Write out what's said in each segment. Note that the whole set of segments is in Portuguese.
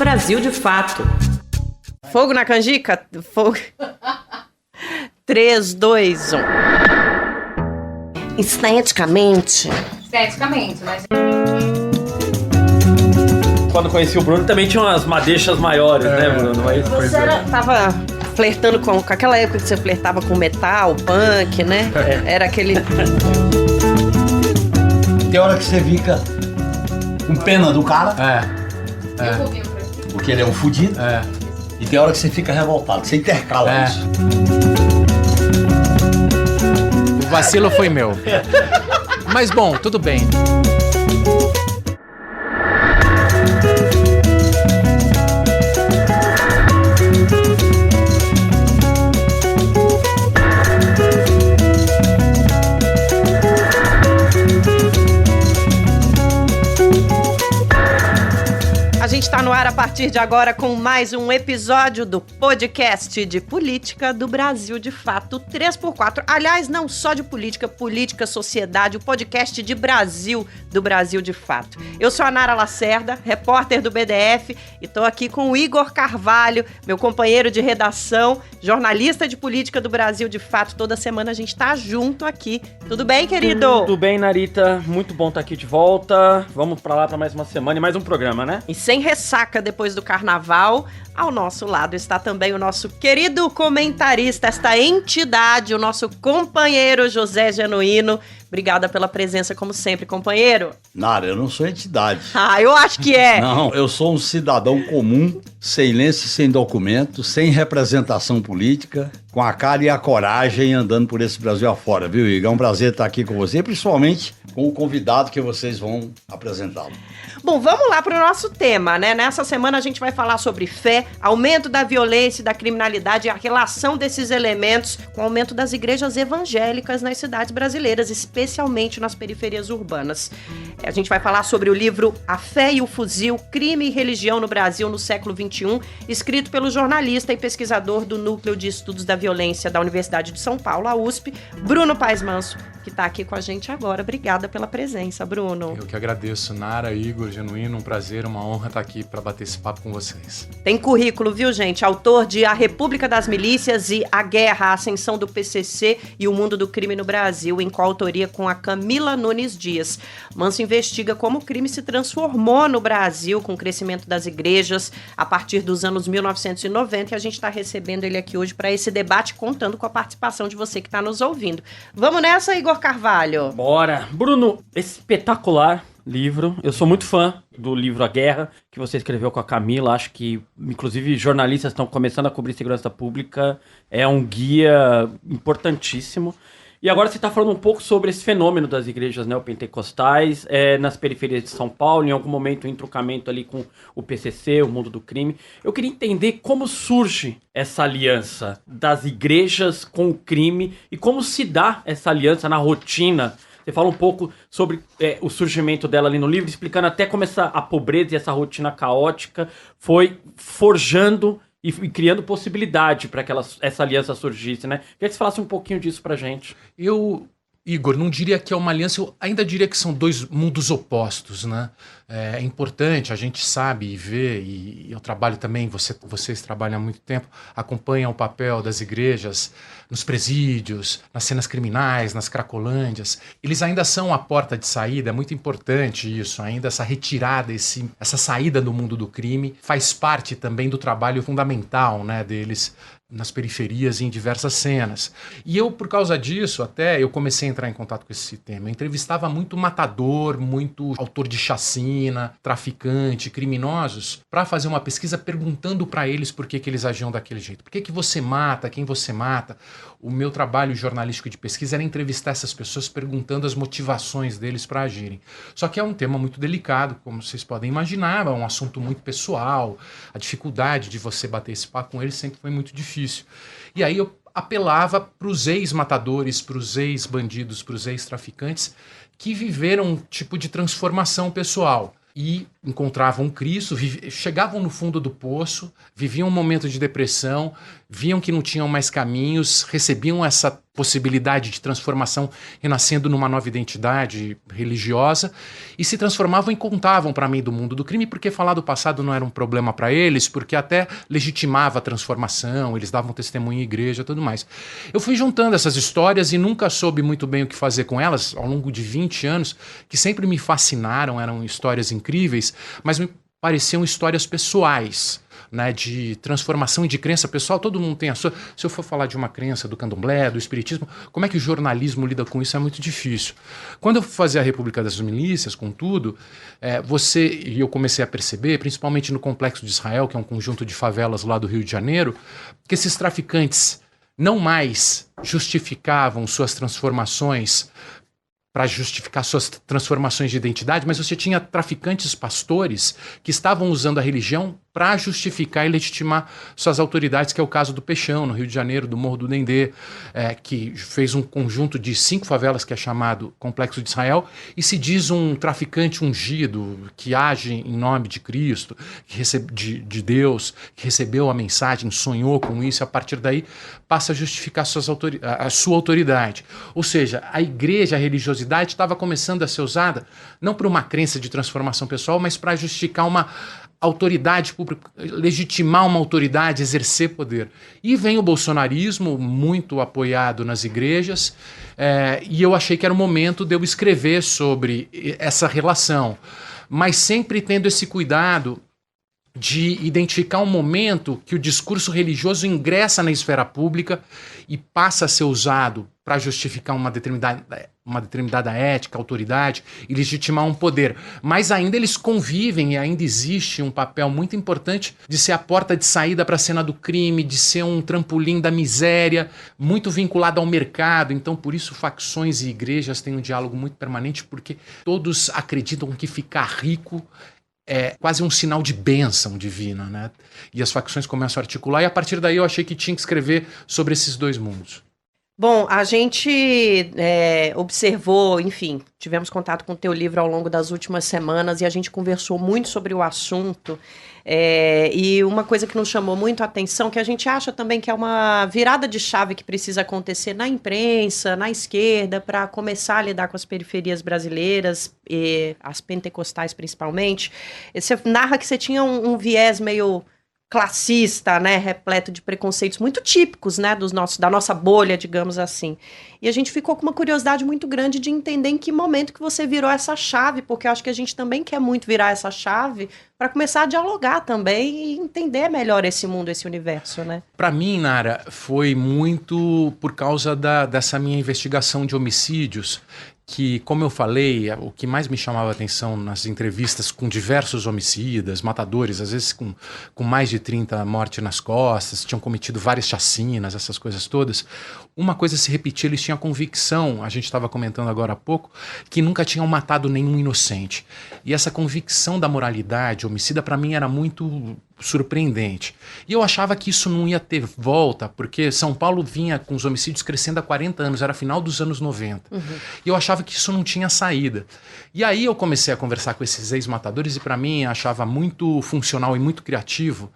Brasil de Fato. Fogo na canjica? Fogo. 3, 2, 1. Esteticamente, né? Quando conheci o Bruno também tinha umas madeixas maiores, né, Bruno? Mas você tava flertando com aquela época que você flertava com metal, punk, né? Era aquele... Tem hora que você fica com pena do cara. Porque ele é um fudido. E tem hora que você fica revoltado. Você intercala isso. O vacilo foi meu. Mas bom, tudo bem. A gente está no ar a partir de agora com mais um episódio do podcast de política do Brasil de Fato 3x4. Aliás, não só de política, sociedade, o podcast de Brasil do Brasil de Fato. Eu sou a Nara Lacerda, repórter do BDF, e estou aqui com o Igor Carvalho, meu companheiro de redação, jornalista de política do Brasil de Fato. Toda semana a gente está junto aqui. Tudo bem, querido? Tudo bem, Narita. Muito bom estar aqui de volta. Vamos para lá para mais uma semana e mais um programa, né? E sem ressaca depois do carnaval, ao nosso lado está também o nosso querido comentarista, esta entidade, o nosso companheiro José Genuíno. Obrigada pela presença, como sempre, companheiro. Nara, eu não sou entidade. Eu acho que é. Não, eu sou um cidadão comum, sem lenço, sem documento, sem representação política, com a cara e a coragem andando por esse Brasil afora, viu, Igor? É um prazer estar aqui com você, principalmente com o convidado que vocês vão apresentá-lo. Bom, vamos lá para o nosso tema, né? Nessa semana a gente vai falar sobre fé, aumento da violência e da criminalidade e a relação desses elementos com o aumento das igrejas evangélicas nas cidades brasileiras, especialmente nas periferias urbanas. A gente vai falar sobre o livro A Fé e o Fuzil, Crime e Religião no Brasil no século XXI, escrito pelo jornalista e pesquisador do Núcleo de Estudos da Violência da Universidade de São Paulo, a USP, Bruno Paes Manso, que está aqui com a gente agora. Obrigada pela presença, Bruno. Eu que agradeço, Nara, Igor, Genuíno, um prazer, uma honra estar aqui para bater esse papo com vocês. Tem currículo, viu, gente? Autor de A República das Milícias e A Guerra, a Ascensão do PCC e o Mundo do Crime no Brasil, em coautoria com a Camila Nunes Dias. Manso investiga como o crime se transformou no Brasil com o crescimento das igrejas a partir dos anos 1990, e a gente está recebendo ele aqui hoje para esse debate, contando com a participação de você que está nos ouvindo. Vamos nessa, Igor Carvalho? Bora! Bruno, espetacular livro. Eu sou muito fã do livro A Guerra, que você escreveu com a Camila. Acho que, inclusive, jornalistas estão começando a cobrir segurança pública. É um guia importantíssimo. E agora você está falando um pouco sobre esse fenômeno das igrejas neopentecostais nas periferias de São Paulo, em algum momento em trocamento ali com o PCC, o Mundo do Crime. Eu queria entender como surge essa aliança das igrejas com o crime e como se dá essa aliança na rotina. Você fala um pouco sobre o surgimento dela ali no livro, explicando até como a pobreza e essa rotina caótica foi forjando e criando possibilidade para que essa aliança surgisse, né? Queria que você falasse um pouquinho disso pra gente. Igor, não diria que é uma aliança, eu ainda diria que são dois mundos opostos, né? É importante, a gente sabe e vê, e eu trabalho também, vocês trabalham há muito tempo, acompanham o papel das igrejas nos presídios, nas cenas criminais, nas cracolândias. Eles ainda são a porta de saída, é muito importante isso, ainda essa retirada, essa saída do mundo do crime faz parte também do trabalho fundamental, né, deles nas periferias e em diversas cenas. E eu, por causa disso, até eu comecei a entrar em contato com esse tema. Eu entrevistava muito matador, muito autor de chacina, traficante, criminosos, para fazer uma pesquisa perguntando para eles por que eles agiam daquele jeito. Por que você mata? Quem você mata? O meu trabalho jornalístico de pesquisa era entrevistar essas pessoas perguntando as motivações deles para agirem. Só que é um tema muito delicado, como vocês podem imaginar, é um assunto muito pessoal, a dificuldade de você bater esse papo com eles sempre foi muito difícil. E aí eu apelava para os ex-matadores, para os ex-bandidos, para os ex-traficantes que viveram um tipo de transformação pessoal. E encontravam Cristo, chegavam no fundo do poço, viviam um momento de depressão, viam que não tinham mais caminhos, recebiam essa possibilidade de transformação, renascendo numa nova identidade religiosa, e se transformavam e contavam para mim do mundo do crime, porque falar do passado não era um problema para eles, porque até legitimava a transformação, eles davam testemunho em igreja e tudo mais. Eu fui juntando essas histórias e nunca soube muito bem o que fazer com elas, ao longo de 20 anos, que sempre me fascinaram, eram histórias incríveis, mas me pareciam histórias pessoais, né, de transformação e de crença pessoal. Todo mundo tem a sua. Se eu for falar de uma crença do candomblé, do espiritismo, como é que o jornalismo lida com isso é muito difícil. Quando eu fazia a República das Milícias, contudo, e eu comecei a perceber, principalmente no Complexo de Israel, que é um conjunto de favelas lá do Rio de Janeiro, que esses traficantes não mais justificavam suas transformações para justificar suas transformações de identidade, mas você tinha traficantes pastores que estavam usando a religião para justificar e legitimar suas autoridades, que é o caso do Peixão, no Rio de Janeiro, do Morro do Dendê, que fez um conjunto de 5 favelas que é chamado Complexo de Israel, e se diz um traficante ungido, que age em nome de Cristo, de Deus, que recebeu a mensagem, sonhou com isso, e a partir daí passa a justificar a sua autoridade. Ou seja, a igreja, a religiosidade estava começando a ser usada não por uma crença de transformação pessoal, mas para justificar uma autoridade pública, legitimar uma autoridade, exercer poder. E vem o bolsonarismo, muito apoiado nas igrejas, e eu achei que era o momento de eu escrever sobre essa relação, mas sempre tendo esse cuidado de identificar um momento que o discurso religioso ingressa na esfera pública e passa a ser usado para justificar uma determinada ética, autoridade e legitimar um poder. Mas ainda eles convivem e ainda existe um papel muito importante de ser a porta de saída para a cena do crime, de ser um trampolim da miséria, muito vinculado ao mercado. Então, por isso, facções e igrejas têm um diálogo muito permanente, porque todos acreditam que ficar rico é quase um sinal de bênção divina, né? E as facções começam a articular, e a partir daí eu achei que tinha que escrever sobre esses dois mundos. Bom, a gente observou, enfim, tivemos contato com o teu livro ao longo das últimas semanas e a gente conversou muito sobre o assunto. E uma coisa que nos chamou muito a atenção, que a gente acha também que é uma virada de chave que precisa acontecer na imprensa, na esquerda, para começar a lidar com as periferias brasileiras, e as pentecostais principalmente. Você narra que você tinha um viés meio classista, né, repleto de preconceitos muito típicos, né, da nossa bolha, digamos assim. E a gente ficou com uma curiosidade muito grande de entender em que momento que você virou essa chave, porque eu acho que a gente também quer muito virar essa chave para começar a dialogar também e entender melhor esse mundo, esse universo, né? Para mim, Nara, foi muito por causa dessa minha investigação de homicídios, que, como eu falei, o que mais me chamava a atenção nas entrevistas com diversos homicidas, matadores, às vezes com mais de 30 mortes nas costas, tinham cometido várias chacinas, essas coisas todas, uma coisa se repetia, eles tinham a convicção, a gente estava comentando agora há pouco, que nunca tinham matado nenhum inocente. E essa convicção da moralidade homicida, para mim, era muito surpreendente. E eu achava que isso não ia ter volta, porque São Paulo vinha com os homicídios crescendo há 40 anos, era final dos anos 90. Uhum. E eu achava que isso não tinha saída. E aí eu comecei a conversar com esses ex-matadores e para mim achava muito funcional e muito criativo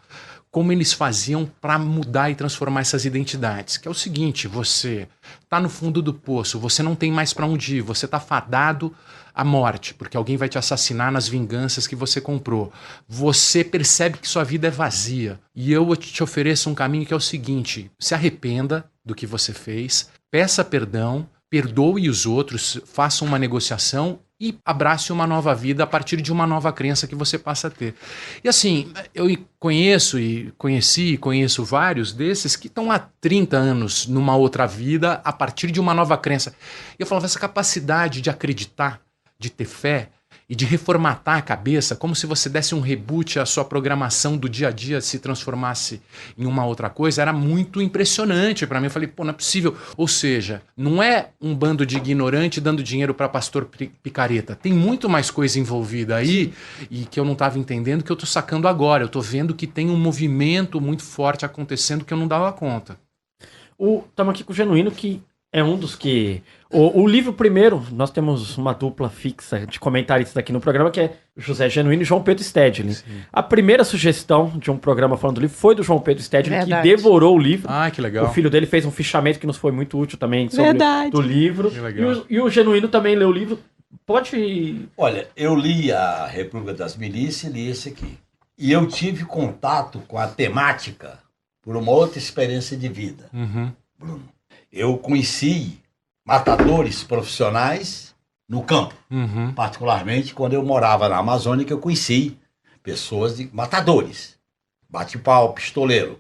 como eles faziam para mudar e transformar essas identidades. Que é o seguinte, você está no fundo do poço, você não tem mais para onde ir, você está fadado à morte, porque alguém vai te assassinar nas vinganças que você comprou. Você percebe que sua vida é vazia. E eu te ofereço um caminho que é o seguinte, se arrependa do que você fez, peça perdão, perdoe os outros, faça uma negociação e abrace uma nova vida a partir de uma nova crença que você passa a ter. E assim, eu conheço vários desses que estão há 30 anos numa outra vida a partir de uma nova crença. E eu falava, essa capacidade de acreditar, de ter fé e de reformatar a cabeça, como se você desse um reboot à sua programação do dia a dia se transformasse em uma outra coisa, era muito impressionante para mim. Eu falei, pô, não é possível. Ou seja, não é um bando de ignorante dando dinheiro para pastor picareta. Tem muito mais coisa envolvida aí e que eu não estava entendendo, que eu estou sacando agora. Eu estou vendo que tem um movimento muito forte acontecendo que eu não dava conta. Estamos aqui com o Genuíno, que É um dos que... O livro primeiro, nós temos uma dupla fixa de comentaristas aqui no programa, que é José Genuíno e João Pedro Stedlin. Sim. A primeira sugestão de um programa falando do livro foi do João Pedro Stedlin, que devorou o livro. Ah, que legal. O filho dele fez um fichamento que nos foi muito útil também sobre do livro. E o Genuíno também leu o livro. Pode... Olha, eu li a República das Milícias e li esse aqui. E eu tive contato com a temática por uma outra experiência de vida, Bruno. Eu conheci matadores profissionais no campo. Particularmente quando eu morava na Amazônia, que eu conheci pessoas de matadores. Bate-pau, pistoleiro.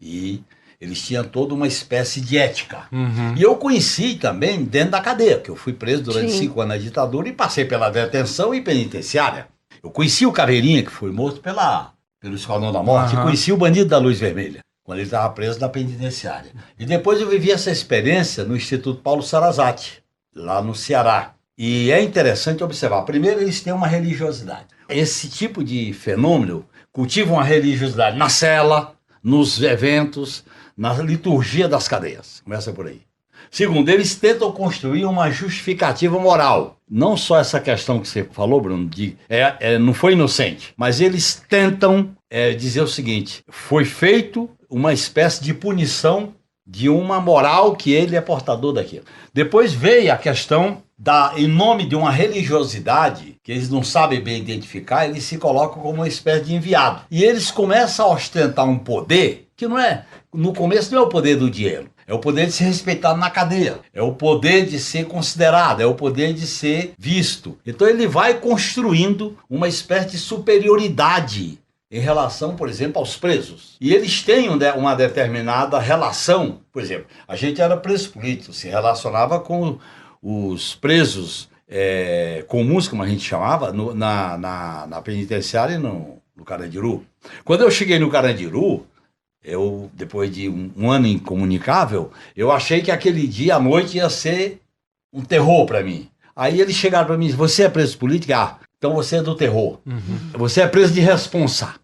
E eles tinham toda uma espécie de ética. E eu conheci também dentro da cadeia, que eu fui preso durante 5 anos na ditadura e passei pela detenção e penitenciária. Eu conheci o Caveirinha, que foi morto pelo Esquadrão da Morte, e conheci o bandido da Luz Vermelha, quando ele estava preso na penitenciária. E depois eu vivi essa experiência no Instituto Paulo Sarazate, lá no Ceará. E é interessante observar. Primeiro, eles têm uma religiosidade. Esse tipo de fenômeno cultiva uma religiosidade na cela, nos eventos, na liturgia das cadeias. Começa por aí. Segundo, eles tentam construir uma justificativa moral. Não só essa questão que você falou, Bruno, não foi inocente, mas eles tentam dizer o seguinte: foi feito uma espécie de punição de uma moral que ele é portador daquilo. Depois veio a questão em nome de uma religiosidade que eles não sabem bem identificar, eles se colocam como uma espécie de enviado. E eles começam a ostentar um poder que no começo não é o poder do dinheiro. É o poder de ser respeitado na cadeia. É o poder de ser considerado. É o poder de ser visto. Então ele vai construindo uma espécie de superioridade em relação, por exemplo, aos presos. E eles têm uma determinada relação. Por exemplo, a gente era preso político, se relacionava com os presos comuns, como a gente chamava, na penitenciária e no Carandiru. Quando eu cheguei no Carandiru, depois de um ano incomunicável, eu achei que aquele dia à noite ia ser um terror para mim. Aí eles chegaram para mim e disseram: você é preso político? Ah, então você é do terror. Você é preso de responsa.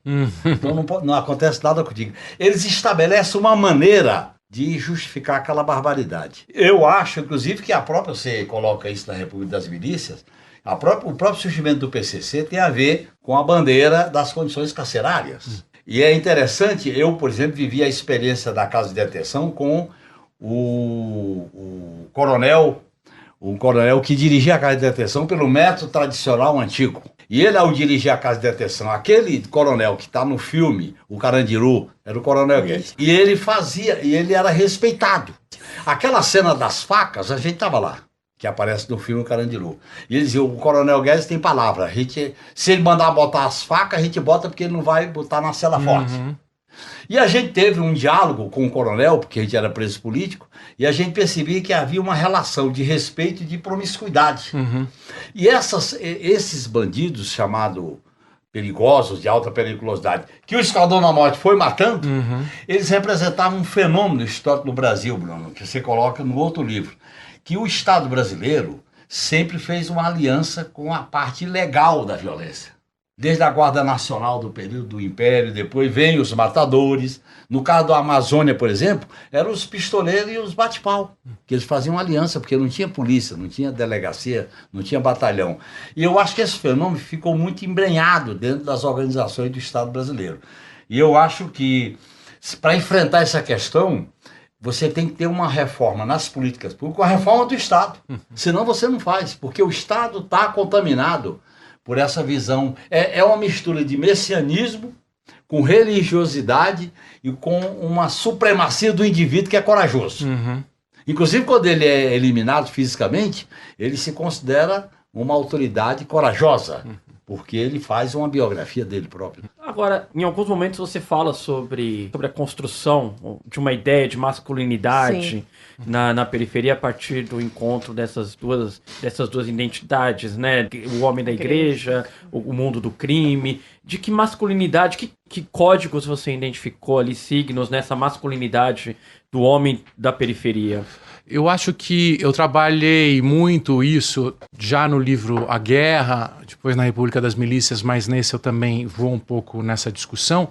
Então não acontece nada contigo. Eles estabelecem uma maneira de justificar aquela barbaridade. Eu acho, inclusive, que você coloca isso na República das Milícias, o próprio surgimento do PCC tem a ver com a bandeira das condições carcerárias. E é interessante, eu, por exemplo, vivi a experiência da casa de detenção com o coronel que dirigia a casa de detenção pelo método tradicional antigo. E ele, ao dirigir a casa de detenção, aquele coronel que está no filme, o Carandiru, era o Coronel Guedes. E ele era respeitado. Aquela cena das facas, a gente estava lá, que aparece no filme Carandiru. E eles diziam: o Coronel Guedes tem palavra. Se ele mandar botar as facas, a gente bota, porque ele não vai botar na cela forte. E a gente teve um diálogo com o coronel, porque a gente era preso político, e a gente percebia que havia uma relação de respeito e de promiscuidade. E esses bandidos chamados perigosos, de alta periculosidade, que o Esquadrão da Morte foi matando, eles representavam um fenômeno histórico no Brasil, Bruno, que você coloca no outro livro, que o Estado brasileiro sempre fez uma aliança com a parte legal da violência. Desde a Guarda Nacional do período do Império, depois vem os matadores. No caso da Amazônia, por exemplo, eram os pistoleiros e os bate-pau, que eles faziam aliança, porque não tinha polícia, não tinha delegacia, não tinha batalhão. E eu acho que esse fenômeno ficou muito embrenhado dentro das organizações do Estado brasileiro. E eu acho que, para enfrentar essa questão, você tem que ter uma reforma nas políticas públicas, uma reforma do Estado. Senão você não faz, porque o Estado está contaminado por essa visão. É uma mistura de messianismo com religiosidade e com uma supremacia do indivíduo que é corajoso. Inclusive, quando ele é eliminado fisicamente, ele se considera uma autoridade corajosa, porque ele faz uma biografia dele próprio. Agora, em alguns momentos você fala sobre a construção de uma ideia de masculinidade na periferia a partir do encontro dessas duas identidades, né? O homem da igreja, o mundo do crime. De que masculinidade, que códigos você identificou ali, signos nessa masculinidade do homem da periferia? Eu acho que eu trabalhei muito isso já no livro A Guerra, depois na República das Milícias, mas nesse eu também vou um pouco nessa discussão,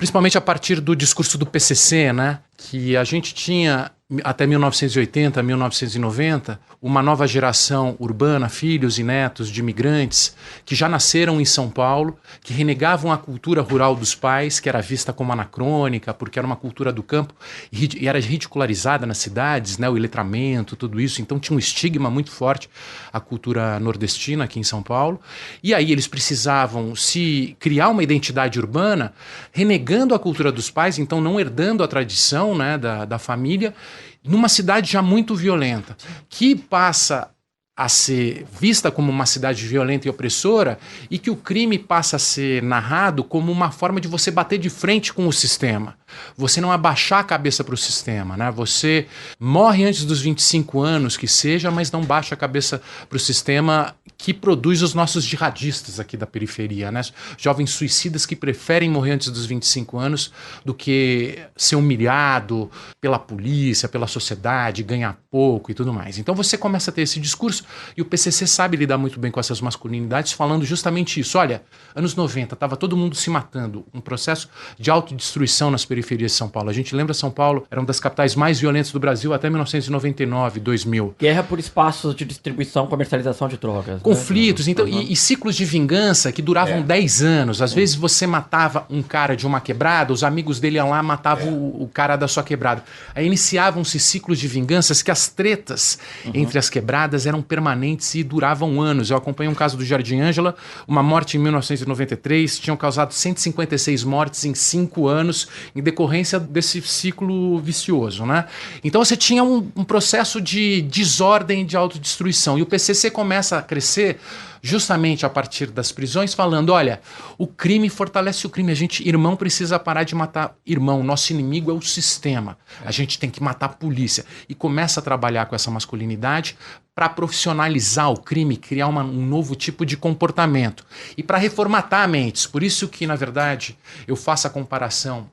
principalmente a partir do discurso do PCC, né? Que a gente tinha, até 1980, 1990, uma nova geração urbana, filhos e netos de imigrantes, que já nasceram em São Paulo, que renegavam a cultura rural dos pais, que era vista como anacrônica, porque era uma cultura do campo, e era ridicularizada nas cidades, né? O letramento, tudo isso. Então tinha um estigma muito forte a cultura nordestina aqui em São Paulo. E aí eles precisavam se criar uma identidade urbana, renegando a cultura dos pais, então não herdando a tradição, né, da família, numa cidade já muito violenta, que passa a ser vista como uma cidade violenta e opressora, e que o crime passa a ser narrado como uma forma de você bater de frente com o sistema. Você não abaixar a cabeça para o sistema, né? Você morre antes dos 25 anos, que seja, mas não baixa a cabeça para o sistema que produz os nossos jihadistas aqui da periferia, né? Jovens suicidas que preferem morrer antes dos 25 anos do que ser humilhado pela polícia, pela sociedade, ganhar pouco e tudo mais. Então você começa a ter esse discurso, e o PCC sabe lidar muito bem com essas masculinidades, falando justamente isso. Olha, anos 90, estava todo mundo se matando, um processo de autodestruição nas periferias de São Paulo. A gente lembra, São Paulo era uma das capitais mais violentas do Brasil até 1999, 2000. Guerra por espaços de distribuição, comercialização de drogas. Conflitos, então, e ciclos de vingança que duravam 10 anos. Às vezes você matava um cara de uma quebrada, os amigos dele iam lá, matavam o cara da sua quebrada. Aí iniciavam-se ciclos de vinganças que as tretas entre as quebradas eram permanentes e duravam anos. Eu acompanhei um caso do Jardim Ângela, uma morte em 1993, tinham causado 156 mortes em 5 anos em decorrência desse ciclo vicioso, né? Então você tinha um processo de desordem, de autodestruição, e o PCC começa a crescer justamente a partir das prisões, falando, olha, o crime fortalece o crime, irmão precisa parar de matar irmão, nosso inimigo é o sistema, a gente tem que matar a polícia, e começa a trabalhar com essa masculinidade para profissionalizar o crime, criar um novo tipo de comportamento, e para reformatar mentes. Por isso que, na verdade, eu faço a comparação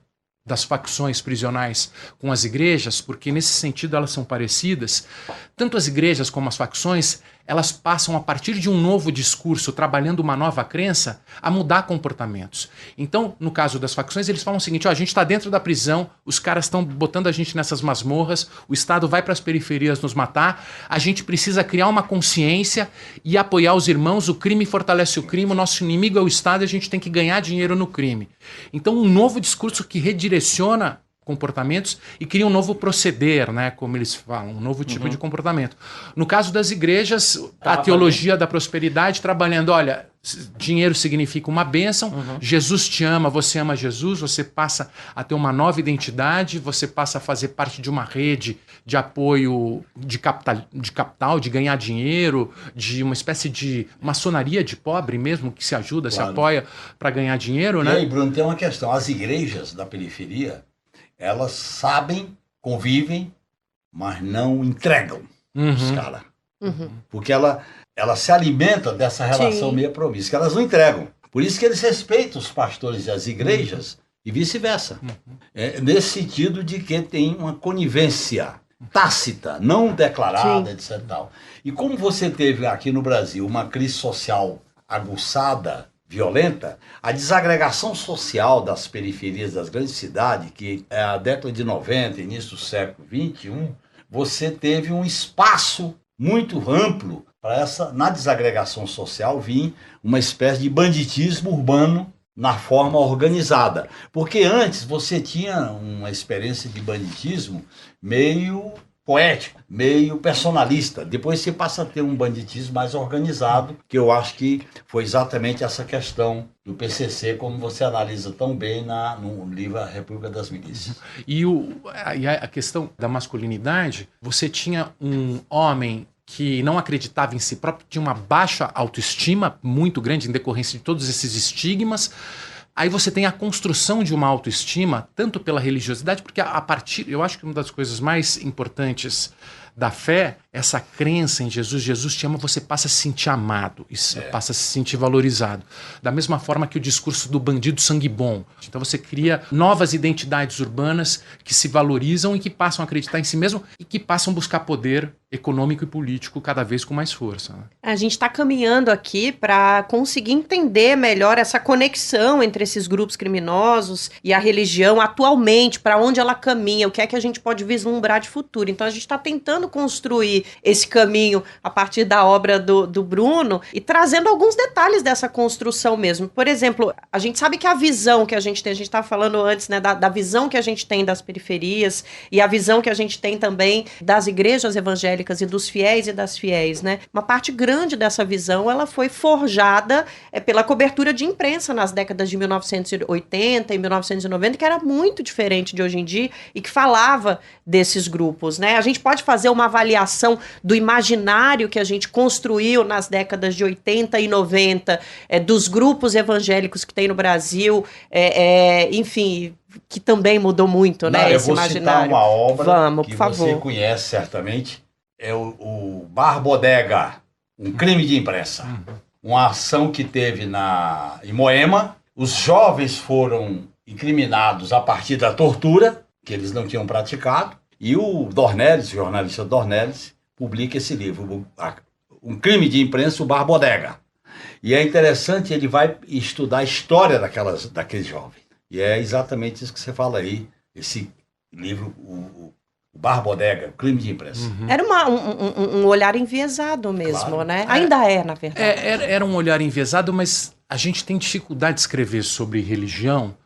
das facções prisionais com as igrejas, porque nesse sentido elas são parecidas. Tanto as igrejas como as facções, elas passam, a partir de um novo discurso, trabalhando uma nova crença, a mudar comportamentos. Então, no caso das facções, eles falam o seguinte, ó, a gente está dentro da prisão, os caras estão botando a gente nessas masmorras, o Estado vai para as periferias nos matar, a gente precisa criar uma consciência e apoiar os irmãos, o crime fortalece o crime, o nosso inimigo é o Estado e a gente tem que ganhar dinheiro no crime. Então, um novo discurso que redireciona comportamentos e cria um novo proceder, né, como eles falam, um novo tipo de comportamento. No caso das igrejas, a teologia da prosperidade trabalhando, olha, dinheiro significa uma bênção, Jesus te ama, você ama Jesus, você passa a ter uma nova identidade, você passa a fazer parte de uma rede de apoio de capital, de ganhar dinheiro, de uma espécie de maçonaria de pobre mesmo, que se ajuda, se apoia para ganhar dinheiro, né? E aí, Bruno, tem uma questão, as igrejas da periferia, elas sabem, convivem, mas não entregam os caras. Porque ela se alimenta dessa relação meio promíscua. Elas não entregam. Por isso que eles respeitam os pastores e as igrejas e vice-versa. Nesse sentido de que tem uma conivência tácita, não declarada, etc. Tal. E como você teve aqui no Brasil uma crise social aguçada, violenta, a desagregação social das periferias das grandes cidades, que é a década de 90, início do século XXI, você teve um espaço muito amplo para na desagregação social vir uma espécie de banditismo urbano na forma organizada. Porque antes você tinha uma experiência de banditismo meio poético, meio personalista. Depois você passa a ter um banditismo mais organizado, que eu acho que foi exatamente essa questão do PCC, como você analisa tão bem no livro A República das Milícias. E a questão da masculinidade, você tinha um homem que não acreditava em si próprio, tinha uma baixa autoestima muito grande em decorrência de todos esses estigmas. Aí você tem a construção de uma autoestima, tanto pela religiosidade, porque eu acho que uma das coisas mais importantes da fé, essa crença em Jesus, Jesus te ama, você passa a se sentir amado, passa a se sentir valorizado. Da mesma forma que o discurso do bandido sangue bom. Então você cria novas identidades urbanas que se valorizam e que passam a acreditar em si mesmo e que passam a buscar poder econômico e político cada vez com mais força. Né? A gente está caminhando aqui para conseguir entender melhor essa conexão entre esses grupos criminosos e a religião atualmente, para onde ela caminha, o que é que a gente pode vislumbrar de futuro. Então a gente está tentando construir esse caminho a partir da obra do Bruno e trazendo alguns detalhes dessa construção mesmo. Por exemplo, a gente sabe que a visão que a gente tem, a gente estava falando antes, né, da visão que a gente tem das periferias e a visão que a gente tem também das igrejas evangélicas e dos fiéis e das fiéis, né? Uma parte grande dessa visão, ela foi forjada pela cobertura de imprensa nas décadas de 1980 e 1990, que era muito diferente de hoje em dia e que falava desses grupos, né? A gente pode fazer uma avaliação do imaginário que a gente construiu nas décadas de 80 e 90, dos grupos evangélicos que tem no Brasil, enfim, que também mudou muito, né? Esse imaginário. Eu vou citar uma obra que você conhece certamente, é o Bar Bodega, um crime de imprensa. Uma ação que teve em Moema. Os jovens foram incriminados a partir da tortura, que eles não tinham praticado, e o Dornelles, o jornalista Dornelles, publica esse livro, Um crime de imprensa, o Bar Bodega. E é interessante, ele vai estudar a história daqueles jovens. E é exatamente isso que você fala aí, esse livro, o Bar Bodega, crime de imprensa. Era um olhar enviesado mesmo, claro, né? Ainda é, na verdade. Era um olhar enviesado, mas a gente tem dificuldade de escrever sobre religião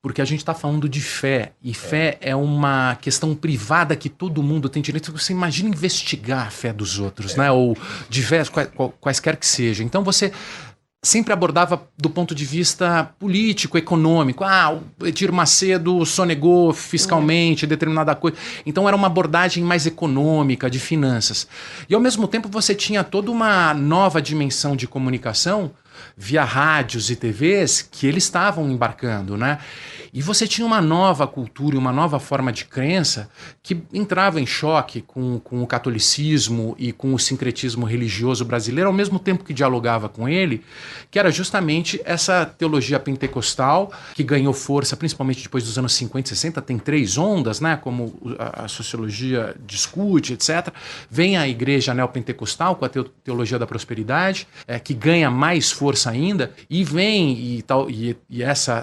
porque a gente está falando de fé. E fé é uma questão privada que todo mundo tem direito. Você imagina investigar a fé dos outros, né? Ou diversos, quaisquer que seja. Então você sempre abordava do ponto de vista político, econômico. O Edir Macedo sonegou fiscalmente determinada coisa. Então era uma abordagem mais econômica, de finanças. E ao mesmo tempo você tinha toda uma nova dimensão de comunicação via rádios e TVs que eles estavam embarcando, né? E você tinha uma nova cultura e uma nova forma de crença que entrava em choque com o catolicismo e com o sincretismo religioso brasileiro, ao mesmo tempo que dialogava com ele, que era justamente essa teologia pentecostal que ganhou força, principalmente depois dos anos 50 e 60, tem 3 ondas, né, como a sociologia discute, etc. Vem a igreja neopentecostal com a teologia da prosperidade, que ganha mais força ainda, e vem e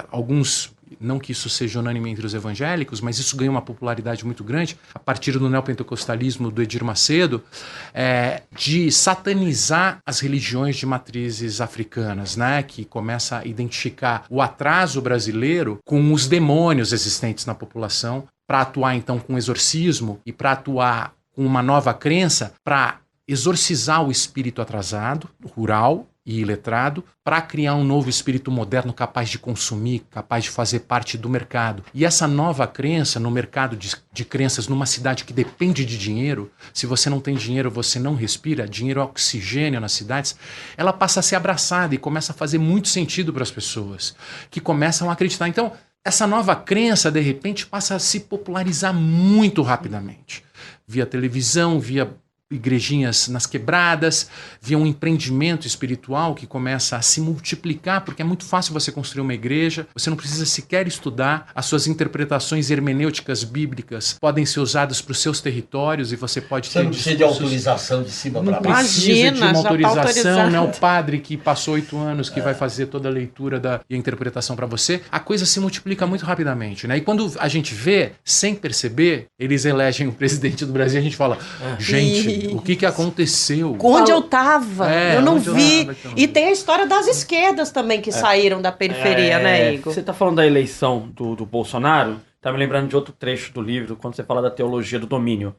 alguns... Não que isso seja unânime entre os evangélicos, mas isso ganha uma popularidade muito grande a partir do neopentecostalismo do Edir Macedo, de satanizar as religiões de matrizes africanas, né? Que começa a identificar o atraso brasileiro com os demônios existentes na população, para atuar então com exorcismo e para atuar com uma nova crença, para exorcizar o espírito atrasado, rural e iletrado, para criar um novo espírito moderno capaz de consumir, capaz de fazer parte do mercado. E essa nova crença no mercado de crenças numa cidade que depende de dinheiro, se você não tem dinheiro, você não respira, dinheiro é oxigênio nas cidades, ela passa a ser abraçada e começa a fazer muito sentido para as pessoas, que começam a acreditar. Então, essa nova crença, de repente, passa a se popularizar muito rapidamente. Via televisão, via igrejinhas nas quebradas, via um empreendimento espiritual que começa a se multiplicar, porque é muito fácil você construir uma igreja, você não precisa sequer estudar, as suas interpretações hermenêuticas bíblicas podem ser usadas para os seus territórios e você pode ter... Você não precisa de autorização de cima para baixo. Não precisa de uma autorização, né? O padre que passou 8 anos que vai fazer toda a leitura e a interpretação para você, a coisa se multiplica muito rapidamente, né? E quando a gente vê, sem perceber, eles elegem o presidente do Brasil e a gente fala, gente... O que aconteceu? Onde eu tava? Eu não vi. E tem a história das esquerdas também que saíram da periferia, né, Igor? Você tá falando da eleição do Bolsonaro? Tá me lembrando de outro trecho do livro, quando você fala da teologia do domínio,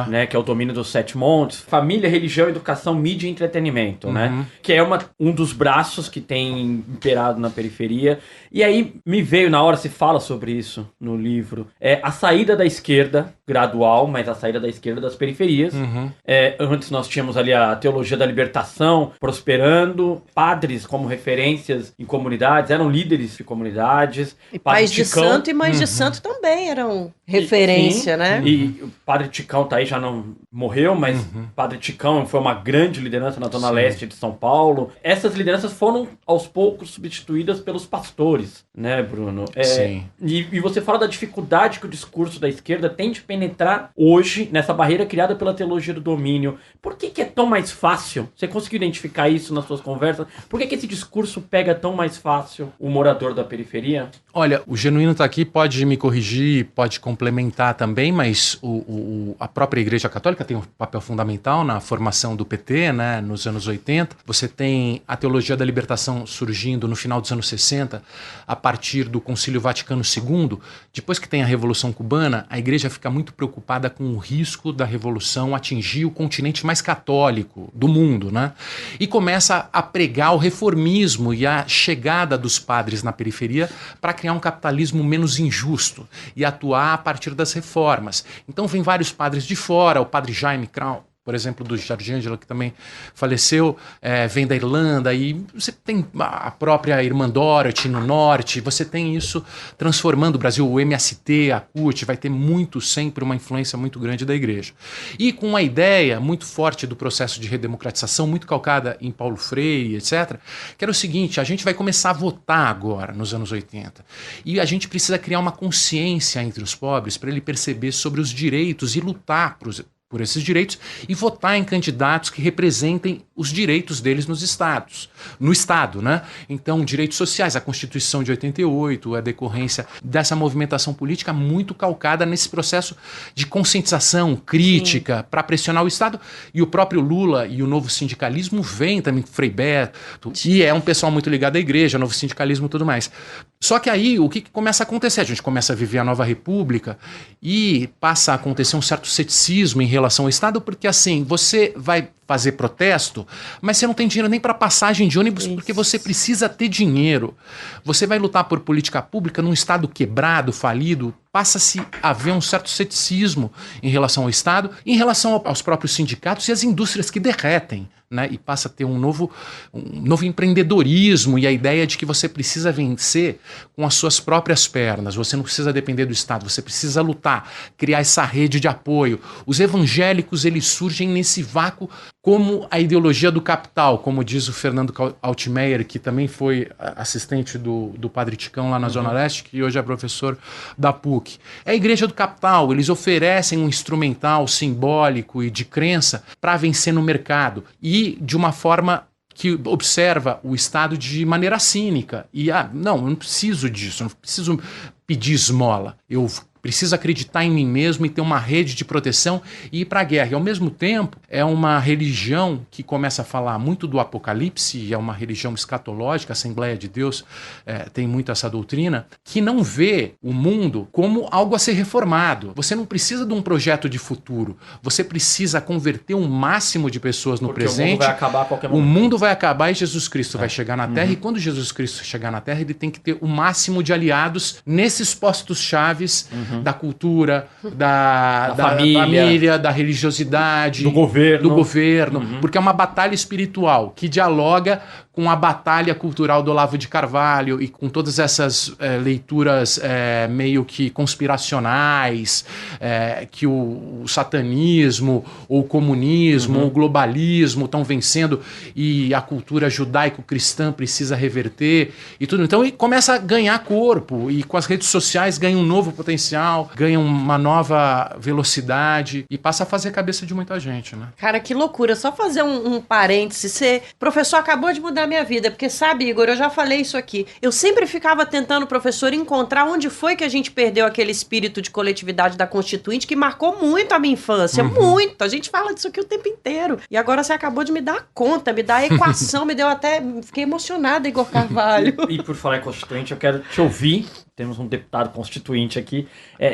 né? Que é o domínio dos 7 montes. Família, religião, educação, mídia e entretenimento, né? Que é um dos braços que tem imperado na periferia. E aí me veio, na hora se fala sobre isso no livro, a saída da esquerda, gradual, mas a saída da esquerda das periferias. Antes nós tínhamos ali a teologia da libertação prosperando, padres como referências em comunidades, eram líderes de comunidades. E pais de santo e mães de santo também. também eram referência, né? E o Padre Ticão tá aí, já não morreu, mas o Padre Ticão foi uma grande liderança na Zona Leste de São Paulo. Essas lideranças foram, aos poucos, substituídas pelos pastores, né, Bruno? Sim. E você fala da dificuldade que o discurso da esquerda tem de penetrar hoje nessa barreira criada pela teologia do domínio. Por que é tão mais fácil? Você conseguiu identificar isso nas suas conversas? Por que esse discurso pega tão mais fácil o morador da periferia? Olha, o Genuíno está aqui, pode me corrigir, pode complementar também, mas a própria Igreja Católica tem um papel fundamental na formação do PT, né, nos anos 80. Você tem a teologia da libertação surgindo no final dos anos 60, a partir do Concílio Vaticano II. Depois que tem a Revolução Cubana, a Igreja fica muito preocupada com o risco da Revolução atingir o continente mais católico do mundo, né? E começa a pregar o reformismo e a chegada dos padres na periferia para criar um capitalismo menos injusto e atuar a partir das reformas. Então vem vários padres de fora, o padre Jaime Krau, por exemplo, do Jardim Ângela, que também faleceu, vem da Irlanda, e você tem a própria Irmã Dorothy no norte, você tem isso transformando o Brasil, o MST, a CUT, vai ter sempre uma influência muito grande da igreja. E com uma ideia muito forte do processo de redemocratização, muito calcada em Paulo Freire, etc., que era o seguinte: a gente vai começar a votar agora, nos anos 80, e a gente precisa criar uma consciência entre os pobres para ele perceber sobre os direitos e lutar por esses direitos e votar em candidatos que representem os direitos deles no Estado, né? Então, direitos sociais, a Constituição de 88, a decorrência dessa movimentação política muito calcada nesse processo de conscientização, crítica, para pressionar o Estado. E o próprio Lula e o novo sindicalismo vem também, Frei Beto, que é um pessoal muito ligado à igreja, novo sindicalismo e tudo mais. Só que aí, o que começa a acontecer? A gente começa a viver a nova república e passa a acontecer um certo ceticismo em relação ao Estado, porque assim, você vai fazer protesto, mas você não tem dinheiro nem para passagem de ônibus, porque você precisa ter dinheiro. Você vai lutar por política pública num Estado quebrado, falido, passa-se a ver um certo ceticismo em relação ao Estado, em relação aos próprios sindicatos e às indústrias que derretem, né? E passa a ter um novo empreendedorismo e a ideia de que você precisa vencer com as suas próprias pernas, você não precisa depender do Estado, você precisa lutar, criar essa rede de apoio. Os evangélicos, eles surgem nesse vácuo como a ideologia do capital, como diz o Fernando Altmaier, que também foi assistente do Padre Ticão lá na Zona Leste, que hoje é professor da PUC. É a igreja do capital, eles oferecem um instrumental simbólico e de crença para vencer no mercado e de uma forma que observa o Estado de maneira cínica. E, eu não preciso disso, eu não preciso pedir esmola, eu preciso acreditar em mim mesmo e ter uma rede de proteção e ir para a guerra. E, ao mesmo tempo, é uma religião que começa a falar muito do Apocalipse, é uma religião escatológica, a Assembleia de Deus tem muito essa doutrina, que não vê o mundo como algo a ser reformado. Você não precisa de um projeto de futuro, você precisa converter um máximo de pessoas no presente. O mundo vai acabar a qualquer momento. O mundo vai acabar e Jesus Cristo vai chegar na Terra, e quando Jesus Cristo chegar na Terra, ele tem que ter o máximo de aliados nesses postos chaves da cultura, da família, da religiosidade, do governo, porque é uma batalha espiritual que dialoga com a batalha cultural do Olavo de Carvalho e com todas essas leituras meio que conspiracionais, que o satanismo, ou o comunismo, ou o globalismo estão vencendo e a cultura judaico-cristã precisa reverter e tudo. Então ele começa a ganhar corpo e com as redes sociais ganha um novo potencial, ganha uma nova velocidade e passa a fazer a cabeça de muita gente, né? Cara, que loucura. Só fazer um parêntese. Professor, acabou de mudar a minha vida, porque sabe, Igor, eu já falei isso aqui. Eu sempre ficava tentando, professor, encontrar onde foi que a gente perdeu aquele espírito de coletividade da Constituinte que marcou muito a minha infância. Muito. A gente fala disso aqui o tempo inteiro. E agora você acabou de me dar a conta, me dar a equação, me deu até... Fiquei emocionada, Igor Carvalho. E por falar em Constituinte, eu quero te ouvir. Temos um deputado constituinte aqui.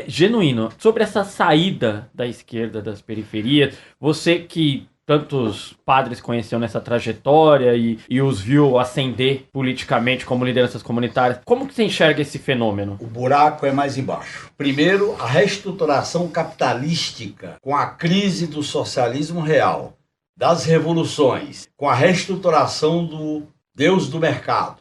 Genuíno, sobre essa saída da esquerda das periferias, você que tantos padres conheceu nessa trajetória e os viu ascender politicamente como lideranças comunitárias, como que você enxerga esse fenômeno? O buraco é mais embaixo. Primeiro, a reestruturação capitalística com a crise do socialismo real, das revoluções, com a reestruturação do Deus do mercado,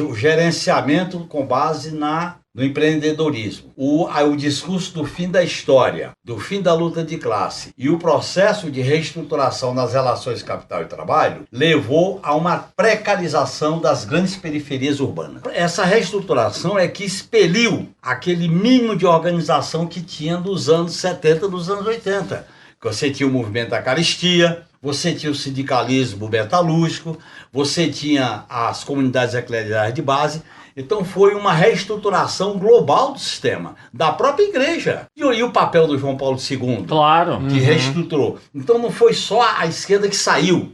o gerenciamento com base na no empreendedorismo, o discurso do fim da história, do fim da luta de classe e o processo de reestruturação nas relações capital e trabalho levou a uma precarização das grandes periferias urbanas. Essa reestruturação é que expeliu aquele mínimo de organização que tinha dos anos 70, dos anos 80. Você tinha o movimento da caristia, você tinha o sindicalismo metalúrgico, você tinha as comunidades eclesiais de base. Então foi uma reestruturação global do sistema, da própria igreja. E o papel do João Paulo II, Claro. que reestruturou. Então não foi só a esquerda que saiu,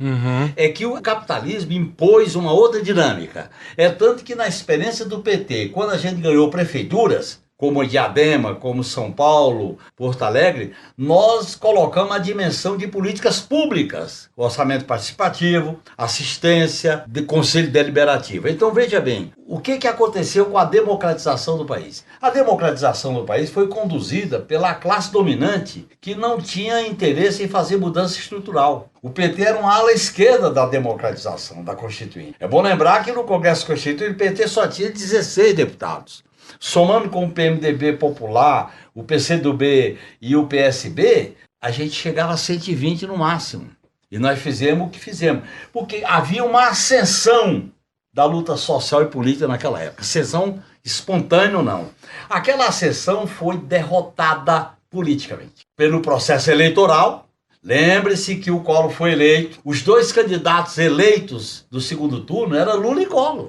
é que o capitalismo impôs uma outra dinâmica. É tanto que na experiência do PT, quando a gente ganhou prefeituras, como Diadema, como São Paulo, Porto Alegre, nós colocamos a dimensão de políticas públicas, orçamento participativo, assistência, conselho deliberativo. Então veja bem, o que aconteceu com a democratização do país? A democratização do país foi conduzida pela classe dominante que não tinha interesse em fazer mudança estrutural. O PT era uma ala esquerda da democratização da Constituinte. É bom lembrar que no Congresso Constituinte o PT só tinha 16 deputados. Somando com o PMDB popular, o PCdoB e o PSB, a gente chegava a 120 no máximo. E nós fizemos o que fizemos. Porque havia uma ascensão da luta social e política naquela época. Ascensão espontânea ou não. Aquela ascensão foi derrotada politicamente pelo processo eleitoral. Lembre-se que o Collor foi eleito. Os dois candidatos eleitos do segundo turno eram Lula e Collor.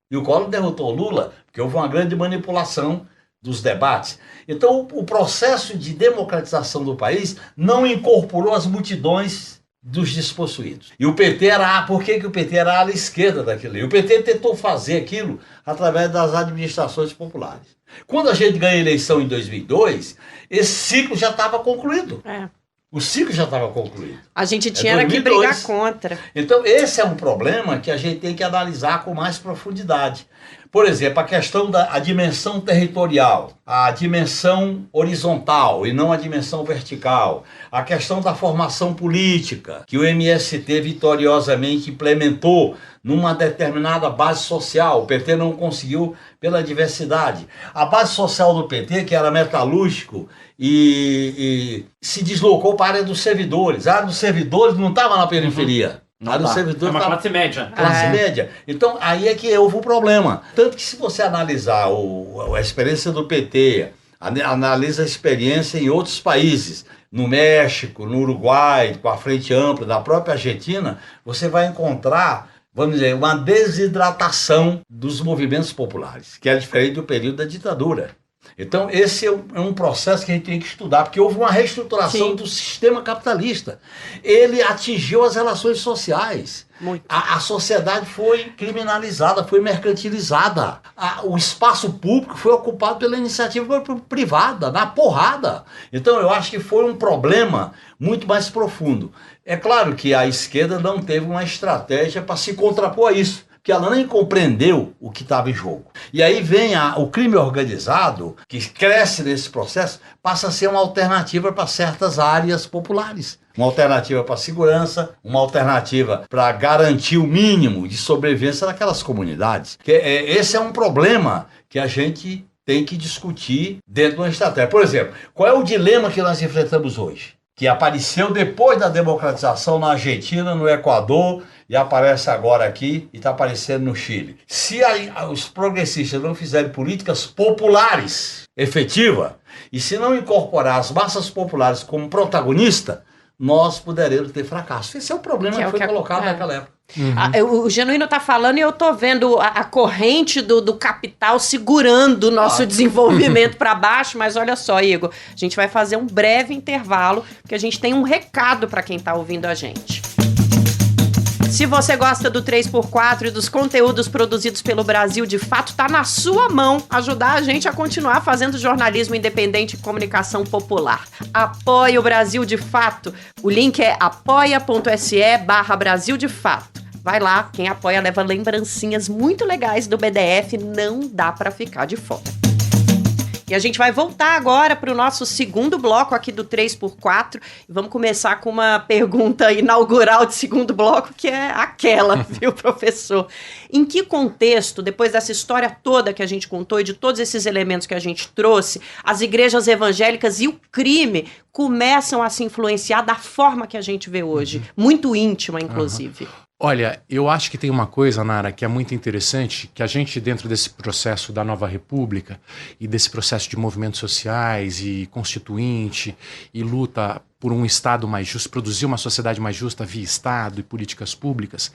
E o Collor derrotou o Lula, porque houve uma grande manipulação dos debates. Então, o processo de democratização do país não incorporou as multidões dos despossuídos. E o PT era... Por que o PT era a ala esquerda daquilo? E o PT tentou fazer aquilo através das administrações populares. Quando a gente ganha a eleição em 2002, esse ciclo já estava concluído. O ciclo já estava concluído. A gente tinha que brigar contra. Então, esse é um problema que a gente tem que analisar com mais profundidade. Por exemplo, a questão da dimensão territorial, a dimensão horizontal e não a dimensão vertical, a questão da formação política, que o MST vitoriosamente implementou numa determinada base social. O PT não conseguiu pela diversidade. A base social do PT, que era metalúrgico, e se deslocou para a área dos servidores. A área dos servidores não estava na periferia. É uma classe média. Classe média. Então, aí é que houve o problema. Tanto que se você analisar a experiência do PT, analisa a experiência em outros países, no México, no Uruguai, com a Frente Ampla, da própria Argentina, você vai encontrar, vamos dizer, uma desidratação dos movimentos populares, que é diferente do período da ditadura. Então, esse é um processo que a gente tem que estudar, porque houve uma reestruturação do sistema capitalista. Ele atingiu as relações sociais. A sociedade foi criminalizada, foi mercantilizada. O espaço público foi ocupado pela iniciativa privada, na porrada. Então, eu acho que foi um problema muito mais profundo. É claro que a esquerda não teve uma estratégia para se contrapor a isso, que ela nem compreendeu o que estava em jogo. E aí vem o crime organizado, que cresce nesse processo, passa a ser uma alternativa para certas áreas populares. Uma alternativa para a segurança, uma alternativa para garantir o mínimo de sobrevivência daquelas comunidades. Esse é um problema que a gente tem que discutir dentro de uma estratégia. Por exemplo, qual é o dilema que nós enfrentamos hoje? Que apareceu depois da democratização na Argentina, no Equador, e aparece agora aqui e está aparecendo no Chile. Se os progressistas não fizerem políticas populares efetivas, e se não incorporar as massas populares como protagonista, nós poderemos ter fracasso. Esse é o problema que foi colocado naquela época. O Genuíno está falando e eu estou vendo a corrente do capital segurando o nosso desenvolvimento para baixo, mas olha só, Igor, a gente vai fazer um breve intervalo, porque a gente tem um recado para quem está ouvindo a gente. Se você gosta do 3x4 e dos conteúdos produzidos pelo Brasil de Fato, tá na sua mão ajudar a gente a continuar fazendo jornalismo independente e comunicação popular. Apoie o Brasil de Fato. O link é apoia.se/Brasil de Fato. Vai lá, quem apoia leva lembrancinhas muito legais do BDF, não dá para ficar de fora. E a gente vai voltar agora para o nosso segundo bloco aqui do 3x4. E vamos começar com uma pergunta inaugural de segundo bloco, que é aquela, viu, professor? Em que contexto, depois dessa história toda que a gente contou e de todos esses elementos que a gente trouxe, as igrejas evangélicas e o crime começam a se influenciar da forma que a gente vê hoje? Muito íntima, inclusive. Olha, eu acho que tem uma coisa, Nara, que é muito interessante, que a gente, dentro desse processo da Nova República e desse processo de movimentos sociais e constituinte e luta por um Estado mais justo, produzir uma sociedade mais justa via Estado e políticas públicas,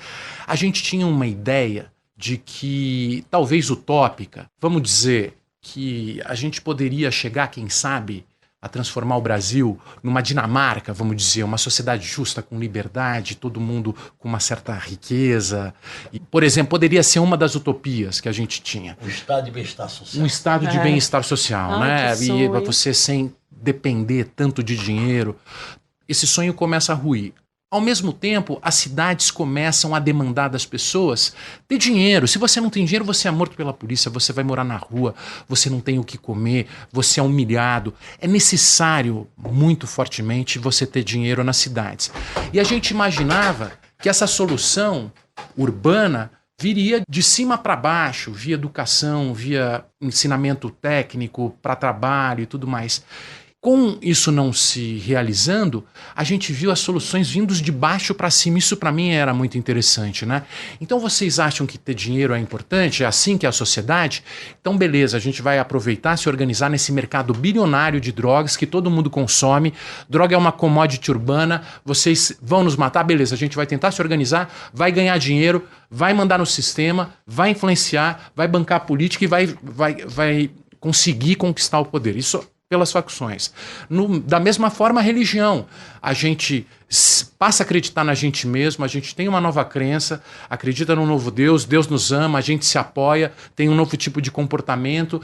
a gente tinha uma ideia de que, talvez utópica, vamos dizer que a gente poderia chegar, quem sabe, a transformar o Brasil numa Dinamarca, vamos dizer, uma sociedade justa, com liberdade, todo mundo com uma certa riqueza. E, por exemplo, poderia ser uma das utopias que a gente tinha. Um estado de bem-estar social. Um estado de bem-estar social, né? E você sem depender tanto de dinheiro. Esse sonho começa a ruir. Ao mesmo tempo, as cidades começam a demandar das pessoas ter dinheiro. Se você não tem dinheiro, você é morto pela polícia, você vai morar na rua, você não tem o que comer, você é humilhado. É necessário, muito fortemente, você ter dinheiro nas cidades. E a gente imaginava que essa solução urbana viria de cima para baixo, via educação, via ensinamento técnico para trabalho e tudo mais. Com isso não se realizando, a gente viu as soluções vindos de baixo para cima. Isso para mim era muito interessante, né? Então vocês acham que ter dinheiro é importante? É assim que é a sociedade? Então beleza, a gente vai aproveitar, se organizar nesse mercado bilionário de drogas que todo mundo consome. Droga é uma commodity urbana, vocês vão nos matar? Beleza, a gente vai tentar se organizar, vai ganhar dinheiro, vai mandar no sistema, vai influenciar, vai bancar a política e vai conseguir conquistar o poder. Isso pelas facções. Da mesma forma, a religião. A gente passa a acreditar na gente mesmo, a gente tem uma nova crença, acredita no novo Deus, Deus nos ama, a gente se apoia, tem um novo tipo de comportamento,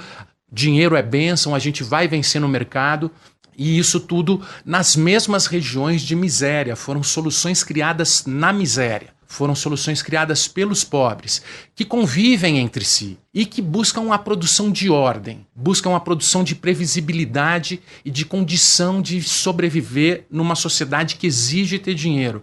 dinheiro é bênção, a gente vai vencer no mercado. E isso tudo nas mesmas regiões de miséria. Foram soluções criadas na miséria. Foram soluções criadas pelos pobres, que convivem entre si e que buscam a produção de ordem, buscam a produção de previsibilidade e de condição de sobreviver numa sociedade que exige ter dinheiro.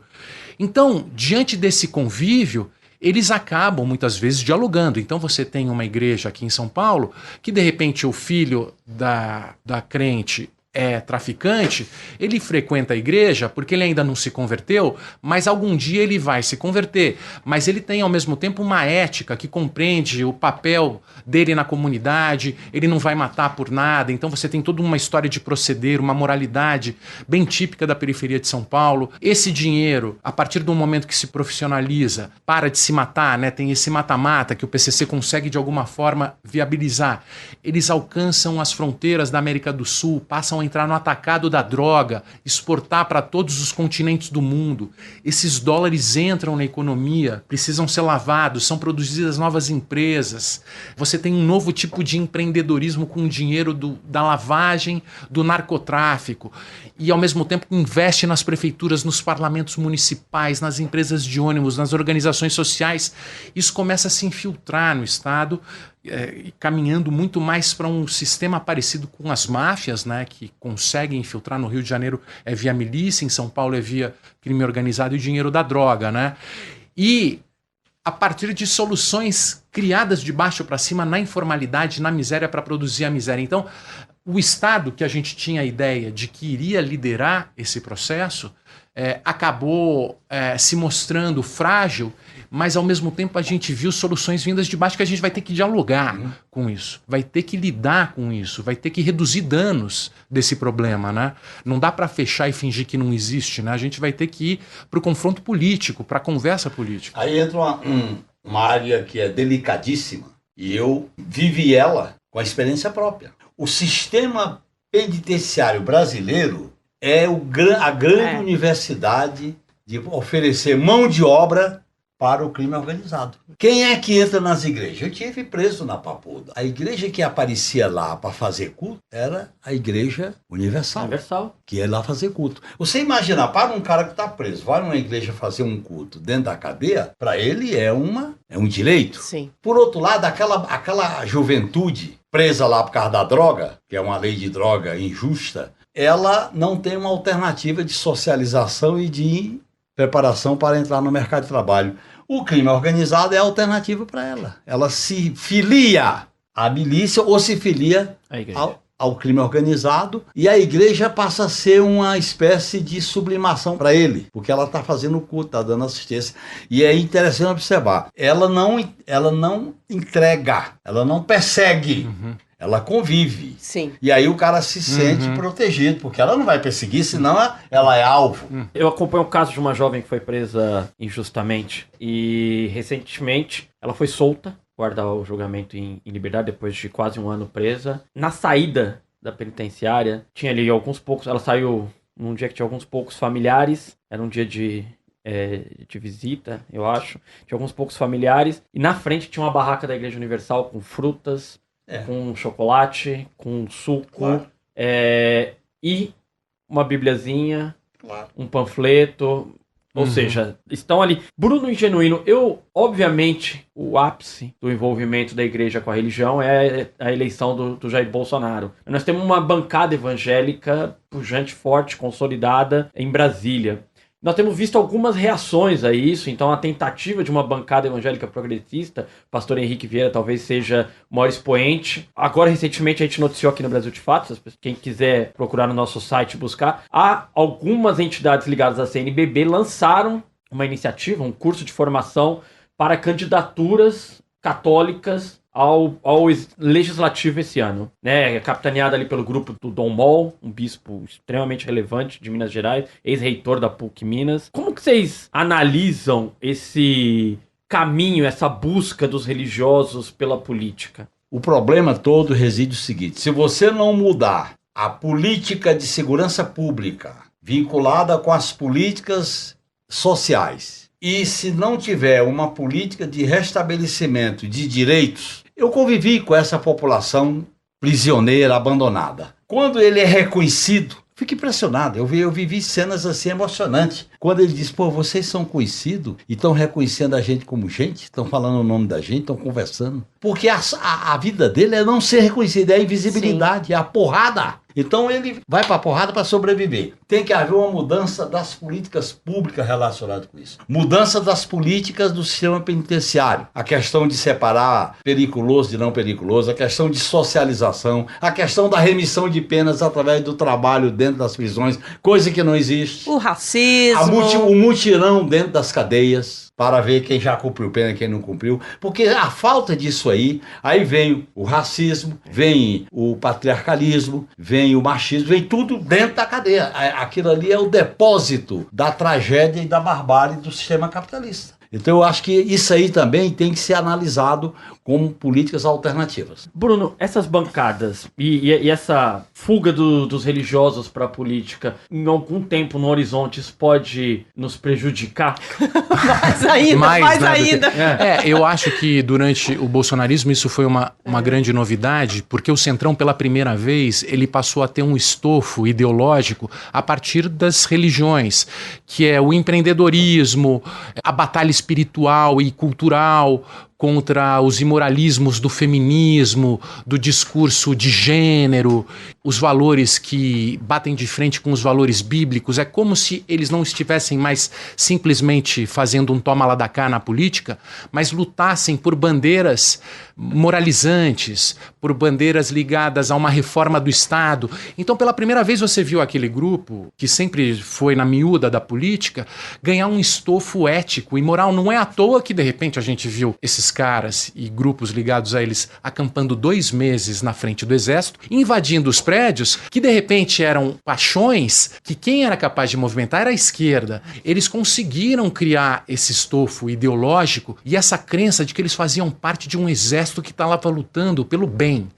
Então, diante desse convívio, eles acabam muitas vezes dialogando. Então você tem uma igreja aqui em São Paulo que de repente o filho da crente é traficante, ele frequenta a igreja porque ele ainda não se converteu, mas algum dia ele vai se converter. Mas ele tem ao mesmo tempo uma ética que compreende o papel dele na comunidade, ele não vai matar por nada, então você tem toda uma história de proceder, uma moralidade bem típica da periferia de São Paulo. Esse dinheiro, a partir do momento que se profissionaliza, para de se matar, né? Tem esse mata-mata que o PCC consegue de alguma forma viabilizar. Eles alcançam as fronteiras da América do Sul, passam a entrar no atacado da droga, exportar para todos os continentes do mundo. Esses dólares entram na economia, precisam ser lavados, são produzidas novas empresas. Você tem um novo tipo de empreendedorismo com o dinheiro da lavagem, do narcotráfico. E, ao mesmo tempo, investe nas prefeituras, nos parlamentos municipais, nas empresas de ônibus, nas organizações sociais. Isso começa a se infiltrar no Estado, caminhando muito mais para um sistema parecido com as máfias, né, que conseguem infiltrar. No Rio de Janeiro é via milícia, em São Paulo é via crime organizado e dinheiro da droga, né? E a partir de soluções criadas de baixo para cima, na informalidade, na miséria, para produzir a miséria. Então, o Estado, que a gente tinha a ideia de que iria liderar esse processo, acabou se mostrando frágil, mas ao mesmo tempo a gente viu soluções vindas de baixo que a gente vai ter que dialogar com isso, vai ter que lidar com isso, vai ter que reduzir danos desse problema, né? Não dá para fechar e fingir que não existe, né? A gente vai ter que ir para o confronto político, para a conversa política. Aí entra uma área que é delicadíssima e eu vivi ela com a experiência própria. O sistema penitenciário brasileiro é a grande universidade de oferecer mão de obra para o crime organizado. Quem é que entra nas igrejas? Eu tive preso na Papuda. A igreja que aparecia lá para fazer culto era a Igreja Universal. Que ia lá fazer culto. Você imagina, para um cara que está preso, vai numa igreja fazer um culto dentro da cadeia, para ele é um direito. Sim. Por outro lado, aquela juventude presa lá por causa da droga, que é uma lei de droga injusta, ela não tem uma alternativa de socialização e de preparação para entrar no mercado de trabalho. O crime organizado é a alternativa para ela. Ela se filia à milícia ou se filia ao crime organizado, e a igreja passa a ser uma espécie de sublimação para ele, porque ela está fazendo o culto, está dando assistência. E é interessante observar, ela não entrega, ela não persegue, ela convive. Sim. E aí o cara se sente protegido, porque ela não vai perseguir, senão ela é alvo. Eu acompanho o caso de uma jovem que foi presa injustamente e recentemente ela foi solta, guardar o julgamento em liberdade depois de quase um ano presa. Na saída da penitenciária, tinha ali alguns poucos... Ela saiu num dia que tinha alguns poucos familiares. Era um dia de visita, eu acho. Tinha alguns poucos familiares. E na frente tinha uma barraca da Igreja Universal com frutas, com chocolate, com suco. E uma bibliazinha, um panfleto... Ou seja, estão ali. Bruno e Genuíno, obviamente, o ápice do envolvimento da igreja com a religião é a eleição do Jair Bolsonaro. Nós temos uma bancada evangélica pujante, forte, consolidada em Brasília. Nós temos visto algumas reações a isso, então a tentativa de uma bancada evangélica progressista, o pastor Henrique Vieira talvez seja o maior expoente. Agora, recentemente, a gente noticiou aqui no Brasil de Fato, quem quiser procurar no nosso site e buscar, algumas entidades ligadas à CNBB lançaram uma iniciativa, um curso de formação para candidaturas católicas ao legislativo esse ano, né? Capitaneada ali pelo grupo do Dom Mol, um bispo extremamente relevante de Minas Gerais, ex-reitor da PUC Minas. Como que vocês analisam esse caminho, essa busca dos religiosos pela política? O problema todo reside no seguinte: se você não mudar a política de segurança pública vinculada com as políticas sociais, e se não tiver uma política de restabelecimento de direitos... Eu convivi com essa população prisioneira, abandonada. Quando ele é reconhecido, fico impressionado. Eu vivi cenas assim emocionantes. Quando ele diz, vocês são conhecidos e estão reconhecendo a gente como gente, estão falando o nome da gente, estão conversando. Porque a vida dele é não ser reconhecido, é a invisibilidade, é a porrada. Então ele vai para a porrada para sobreviver. Tem que haver uma mudança das políticas públicas relacionadas com isso. Mudança das políticas do sistema penitenciário. A questão de separar periculoso de não periculoso, a questão de socialização, a questão da remissão de penas através do trabalho dentro das prisões, coisa que não existe. O racismo. O mutirão dentro das cadeias, para ver quem já cumpriu pena e quem não cumpriu, porque a falta disso aí vem o racismo, vem o patriarcalismo, vem o machismo, vem tudo dentro da cadeia. Aquilo ali é o depósito da tragédia e da barbárie do sistema capitalista. Então eu acho que isso aí também tem que ser analisado como políticas alternativas. Bruno, essas bancadas e essa fuga dos religiosos para a política, em algum tempo no horizonte, isso pode nos prejudicar? mais ainda. Eu acho que durante o bolsonarismo isso foi uma grande novidade, porque o Centrão, pela primeira vez, ele passou a ter um estofo ideológico a partir das religiões, que é o empreendedorismo, a batalha espiritual e cultural contra os imoralismos do feminismo, do discurso de gênero, os valores que batem de frente com os valores bíblicos. É como se eles não estivessem mais simplesmente fazendo um toma lá da cá na política, mas lutassem por bandeiras moralizantes, por bandeiras ligadas a uma reforma do Estado. Então, pela primeira vez você viu aquele grupo, que sempre foi na miúda da política, ganhar um estofo ético e moral. Não é à toa que, de repente, a gente viu esses caras e grupos ligados a eles acampando 2 meses na frente do exército, invadindo os prédios, que de repente eram paixões que quem era capaz de movimentar era a esquerda. Eles conseguiram criar esse estofo ideológico e essa crença de que eles faziam parte de um exército que estava lutando pelo bem.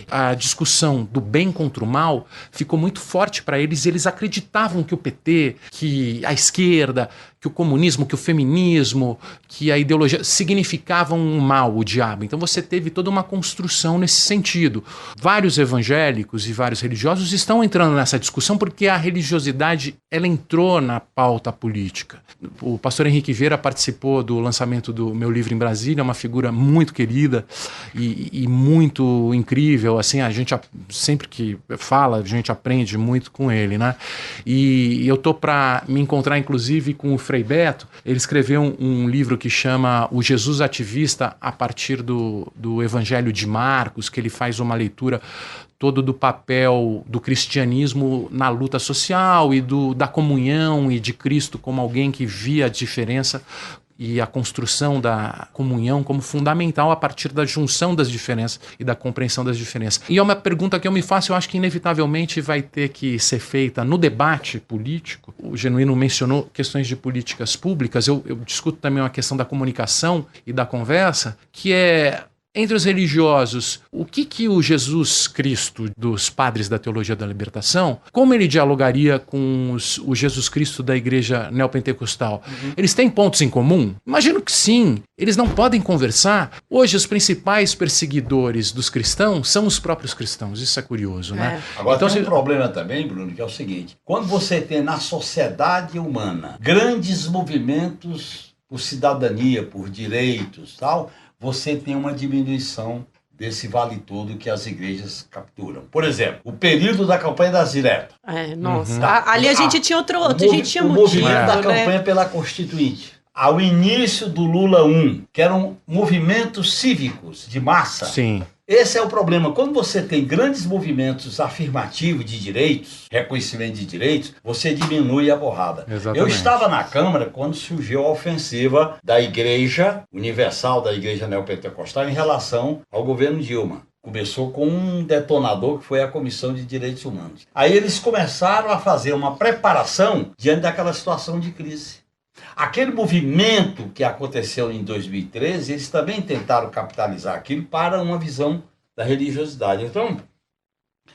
A discussão do bem contra o mal ficou muito forte para eles e eles acreditavam que o PT, que a esquerda, que o comunismo, que o feminismo, que a ideologia significavam um mal, o diabo. Então você teve toda uma construção nesse sentido. Vários evangélicos e vários religiosos estão entrando nessa discussão porque a religiosidade ela entrou na pauta política. O pastor Henrique Vieira participou do lançamento do meu livro em Brasília, uma figura muito querida e muito incrível. Assim, a gente sempre que fala, a gente aprende muito com ele, né? E eu tô para me encontrar, inclusive, com o Frei Beto. Ele escreveu um livro que chama O Jesus Ativista, a partir do Evangelho de Marcos, que ele faz uma leitura todo do papel do cristianismo na luta social e da comunhão e de Cristo como alguém que via a diferença e a construção da comunhão como fundamental a partir da junção das diferenças e da compreensão das diferenças. E é uma pergunta que eu me faço, eu acho que inevitavelmente vai ter que ser feita no debate político. O Genuíno mencionou questões de políticas públicas, eu discuto também uma questão da comunicação e da conversa, que é... Entre os religiosos, o que o Jesus Cristo dos padres da teologia da libertação, como ele dialogaria com o Jesus Cristo da igreja neopentecostal? Eles têm pontos em comum? Imagino que sim. Eles não podem conversar. Hoje, os principais perseguidores dos cristãos são os próprios cristãos. Isso é curioso, né? Agora, então, tem um problema também, Bruno, que é o seguinte. Quando você tem na sociedade humana grandes movimentos por cidadania, por direitos, tal... você tem uma diminuição desse vale tudo que as igrejas capturam. Por exemplo, o período da campanha das diretas. Nossa. Ali a gente tinha outro a gente tinha motivo, movimento da campanha pela Constituinte. Ao início do Lula 1, que eram movimentos cívicos de massa. Sim. Esse é o problema. Quando você tem grandes movimentos afirmativos de direitos, reconhecimento de direitos, você diminui a porrada. Exatamente. Eu estava na Câmara quando surgiu a ofensiva da Igreja Universal, da Igreja Neopentecostal, em relação ao governo Dilma. Começou com um detonador que foi a Comissão de Direitos Humanos. Aí eles começaram a fazer uma preparação diante daquela situação de crise. Aquele movimento que aconteceu em 2013, eles também tentaram capitalizar aquilo para uma visão da religiosidade. Então,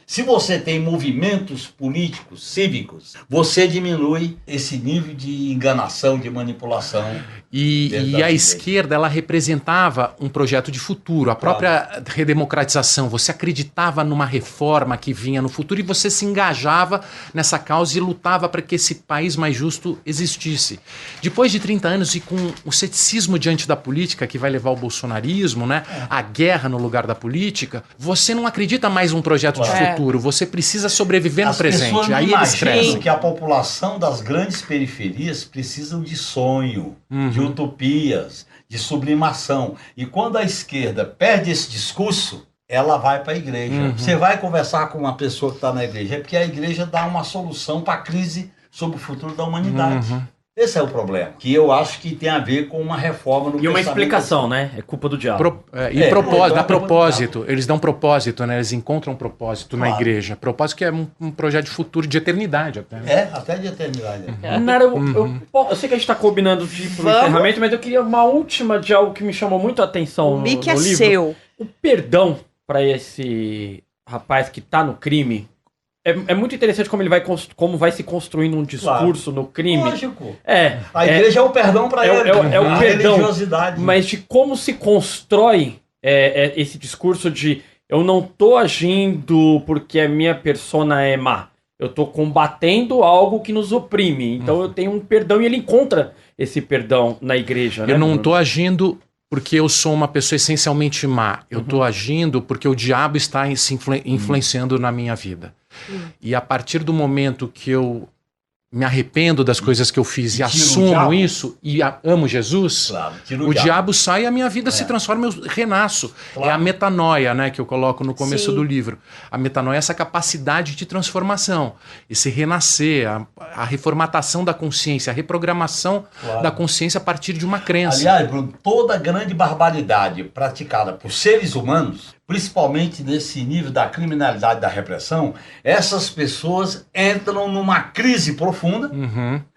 se você tem movimentos políticos, cívicos, você diminui esse nível de enganação, de manipulação. E a esquerda, ela representava um projeto de futuro, a própria redemocratização. Você acreditava numa reforma que vinha no futuro e você se engajava nessa causa e lutava para que esse país mais justo existisse. Depois de 30 anos e com o ceticismo diante da política que vai levar ao bolsonarismo, né, a guerra no lugar da política, você não acredita mais num projeto de futuro, você precisa sobreviver no presente. Aí eles crescem. Que a população das grandes periferias precisam de sonho, de utopias, de sublimação. E quando a esquerda perde esse discurso, ela vai para a igreja. Você vai conversar com uma pessoa que está na igreja, é porque a igreja dá uma solução para a crise sobre o futuro da humanidade. Esse é o problema, que eu acho que tem a ver com uma reforma no E uma explicação, né? É culpa do diabo. Dá propósito. Eeles dão propósito, né? Eles encontram propósito na igreja. Propósito que é um projeto de futuro, de eternidade até. Até de eternidade. Nara, eu sei que a gente tá combinando de ir pro encerramento, mas eu queria uma última de algo que me chamou muito a atenção no livro. Seu. O perdão para esse rapaz que tá no crime. É muito interessante como vai se construindo um discurso no crime. Lógico. A igreja é o perdão para ele. É o perdão. Religiosidade. Mas de como se constrói esse discurso de eu não tô agindo porque a minha persona é má. Eu tô combatendo algo que nos oprime. Então eu tenho um perdão e ele encontra esse perdão na igreja. Eu não tô agindo porque eu sou uma pessoa essencialmente má. Eu tô agindo porque o diabo está influenciando na minha vida. E a partir do momento que eu me arrependo das coisas que eu fiz e assumo isso e amo Jesus, o diabo sai e a minha vida se transforma, eu renasço. É a metanoia, né, que eu coloco no começo do livro. A metanoia é essa capacidade de transformação, esse renascer, a reformatação da consciência, a reprogramação da consciência a partir de uma crença. Aliás, Bruno, toda grande barbaridade praticada por seres humanos, principalmente nesse nível da criminalidade, da repressão, essas pessoas entram numa crise profunda,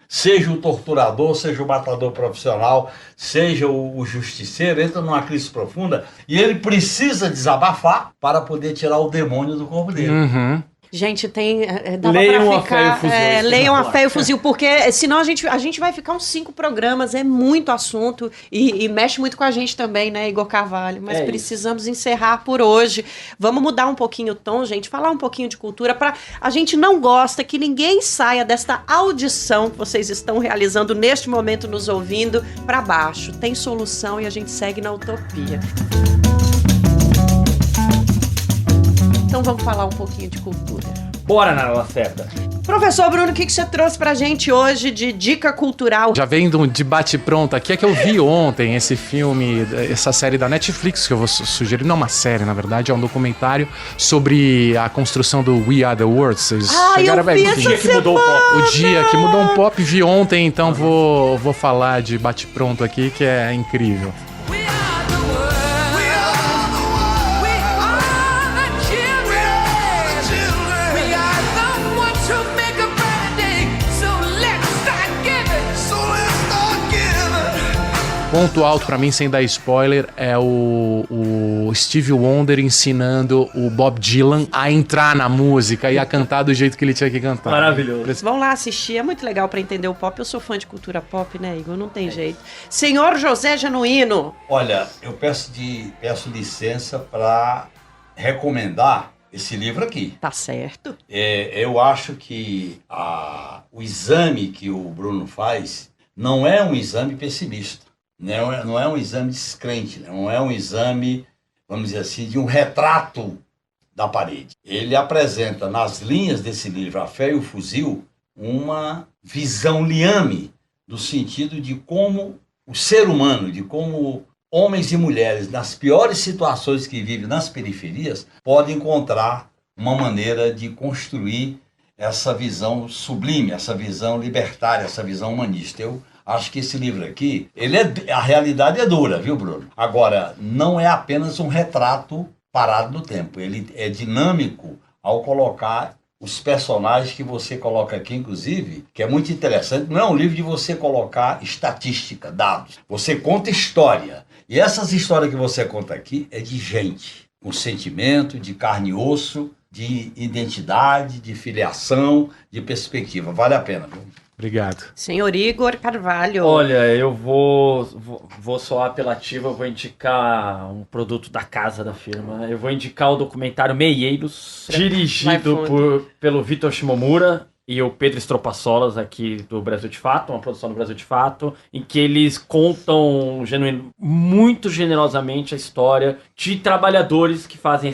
seja o torturador, seja o matador profissional, seja o justiceiro, entra numa crise profunda e ele precisa desabafar para poder tirar o demônio do corpo dele. Gente, dava Leiam pra A Fé e o ficar... Fuzil, leiam A Fé e o Fuzil, porque senão a gente vai ficar uns 5 programas, é muito assunto e mexe muito com a gente também, né, Igor Carvalho? Mas precisamos encerrar por hoje. Vamos mudar um pouquinho o tom, gente, falar um pouquinho de cultura. A gente não gosta que ninguém saia desta audição que vocês estão realizando neste momento, nos ouvindo, para baixo. Tem solução e a gente segue na utopia. Então vamos falar um pouquinho de cultura. Bora, Nara Lacerda. Professor Bruno, o que você trouxe pra gente hoje de dica cultural? Já vem de um debate pronto aqui, é que eu vi ontem esse filme, essa série da Netflix, que eu vou sugerir, não é uma série, na verdade, é um documentário sobre a construção do We Are The World. Vocês chegaram a ver? O dia que mudou o pop. O dia que mudou um pop, vi ontem, então vou falar de bate pronto aqui, que é incrível. Ponto alto pra mim, sem dar spoiler, é o Stevie Wonder ensinando o Bob Dylan a entrar na música e a cantar do jeito que ele tinha que cantar. Maravilhoso. Vão lá assistir, é muito legal pra entender o pop. Eu sou fã de cultura pop, né, Igor? Não tem jeito. Senhor José Genuíno. Olha, eu peço licença para recomendar esse livro aqui. Tá certo. Eu acho que o exame que o Bruno faz não é um exame pessimista. Não é um exame descrente, não é um exame, vamos dizer assim, de um retrato da parede. Ele apresenta nas linhas desse livro, A Fé e o Fuzil, uma visão liame do sentido de como o ser humano, de como homens e mulheres, nas piores situações que vivem nas periferias, podem encontrar uma maneira de construir essa visão sublime, essa visão libertária, essa visão humanista. Eu acho que esse livro aqui, a realidade é dura, viu, Bruno? Agora, não é apenas um retrato parado no tempo. Ele é dinâmico ao colocar os personagens que você coloca aqui, inclusive, que é muito interessante. Não é um livro de você colocar estatística, dados. Você conta história. E essas histórias que você conta aqui é de gente, com sentimento, de carne e osso, de identidade, de filiação, de perspectiva. Vale a pena, viu? Obrigado. Senhor Igor Carvalho. Olha, eu vou soar apelativo, eu vou indicar um produto da casa da firma. Eu vou indicar o documentário Meieiros, dirigido pelo Vitor Shimomura e o Pedro Estropaçolas, aqui do Brasil de Fato, uma produção do Brasil de Fato, em que eles contam muito generosamente a história de trabalhadores que fazem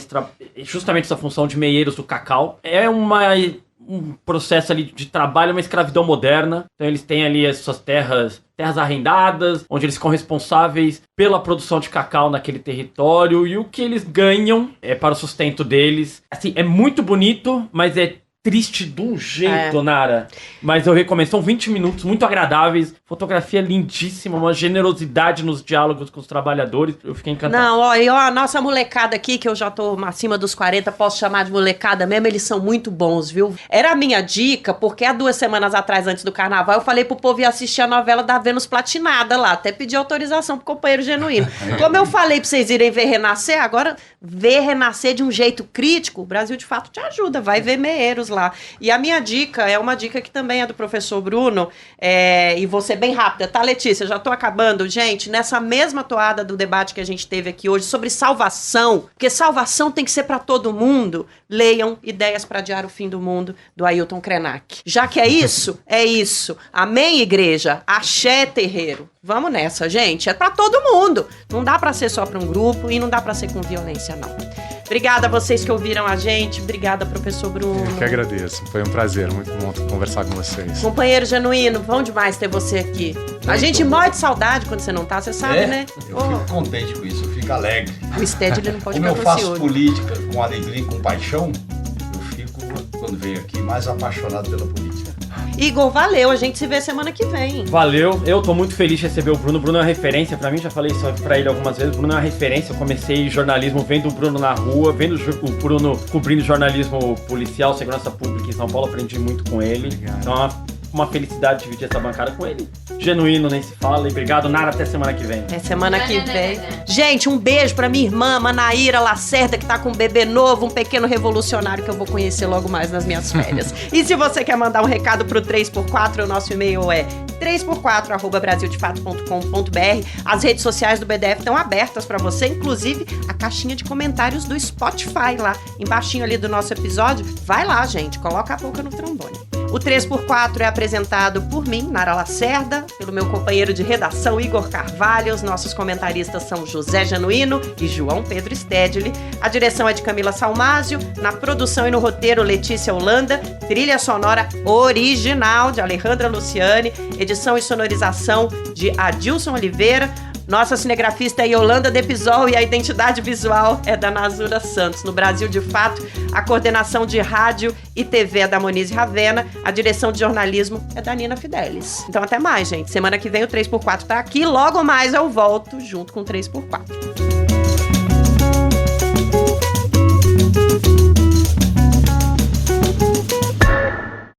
justamente essa função de meieiros do cacau. É um processo ali de trabalho, uma escravidão moderna. Então eles têm ali as suas terras arrendadas, onde eles ficam responsáveis pela produção de cacau naquele território, e o que eles ganham é para o sustento deles. Assim, é muito bonito, mas é triste de um jeito, Nara. Mas eu recomendo, são 20 minutos muito agradáveis, fotografia lindíssima, uma generosidade nos diálogos com os trabalhadores. Eu fiquei encantado. Não, ó, a nossa molecada aqui, que eu já tô acima dos 40, posso chamar de molecada mesmo, eles são muito bons, viu? Era a minha dica, porque há 2 semanas atrás, antes do carnaval, eu falei pro povo ir assistir a novela da Vênus Platinada lá, até pedir autorização pro companheiro Genuíno. Como eu falei pra vocês irem ver Renascer, agora ver Renascer de um jeito crítico, o Brasil de Fato te ajuda, vai ver Meieiros lá. E a minha dica é uma dica que também é do professor Bruno, e vou ser bem rápida, tá, Letícia? Já tô acabando. Gente, nessa mesma toada do debate que a gente teve aqui hoje sobre salvação, porque salvação tem que ser pra todo mundo, leiam Ideias para Adiar o Fim do Mundo, do Ailton Krenak. Já que é isso, é isso. Amém, igreja? Axé, terreiro. Vamos nessa, gente. É pra todo mundo. Não dá pra ser só pra um grupo e não dá pra ser com violência, não. Obrigada a vocês que ouviram a gente. Obrigada, professor Bruno. Eu que agradeço. Foi um prazer. Muito bom conversar com vocês. Companheiro Genuíno, bom demais ter você aqui. A gente morre de saudade quando você não tá, você sabe, né? Eu fico contente com isso, eu fico alegre. O Sted, ele não pode ficar com Como eu faço ciúme. política com alegria e com paixão, eu fico, quando venho aqui, mais apaixonado pela política. Igor, valeu. A gente se vê semana que vem. Valeu, eu tô muito feliz de receber o Bruno. O Bruno é uma referência pra mim, já falei isso pra ele algumas vezes. O Bruno é uma referência. Eu comecei jornalismo vendo o Bruno na rua, vendo o Bruno cobrindo jornalismo policial, segurança pública em São Paulo. Aprendi muito com ele. Obrigado. Então é uma uma felicidade dividir essa bancada com ele. Genuíno, nem se fala. E obrigado, Nara. Até semana que vem. É semana que vem. Gente, um beijo pra minha irmã, Manaíra Lacerda, que tá com um bebê novo, um pequeno revolucionário que eu vou conhecer logo mais nas minhas férias. E se você quer mandar um recado pro 3x4, o nosso e-mail é 3x4@brasildefato.com.br. As redes sociais do BDF estão abertas pra você, inclusive a caixinha de comentários do Spotify lá, embaixinho ali do nosso episódio. Vai lá, gente, coloca a boca no trombone. O 3x4 é apresentado por mim, Nara Lacerda, pelo meu companheiro de redação, Igor Carvalho. Os nossos comentaristas são José Genuíno e João Pedro Stedley. A direção é de Camila Salmásio. Na produção e no roteiro, Letícia Holanda. Trilha sonora original de Alejandra Luciani. Edição e sonorização de Adilson Oliveira. Nossa cinegrafista é Yolanda Depisol e a identidade visual é da Nazura Santos. No Brasil de Fato, a coordenação de rádio e TV é da Monize Ravena, a direção de jornalismo é da Nina Fidelis. Então até mais, gente. Semana que vem o 3x4 tá aqui, logo mais eu volto junto com o 3x4.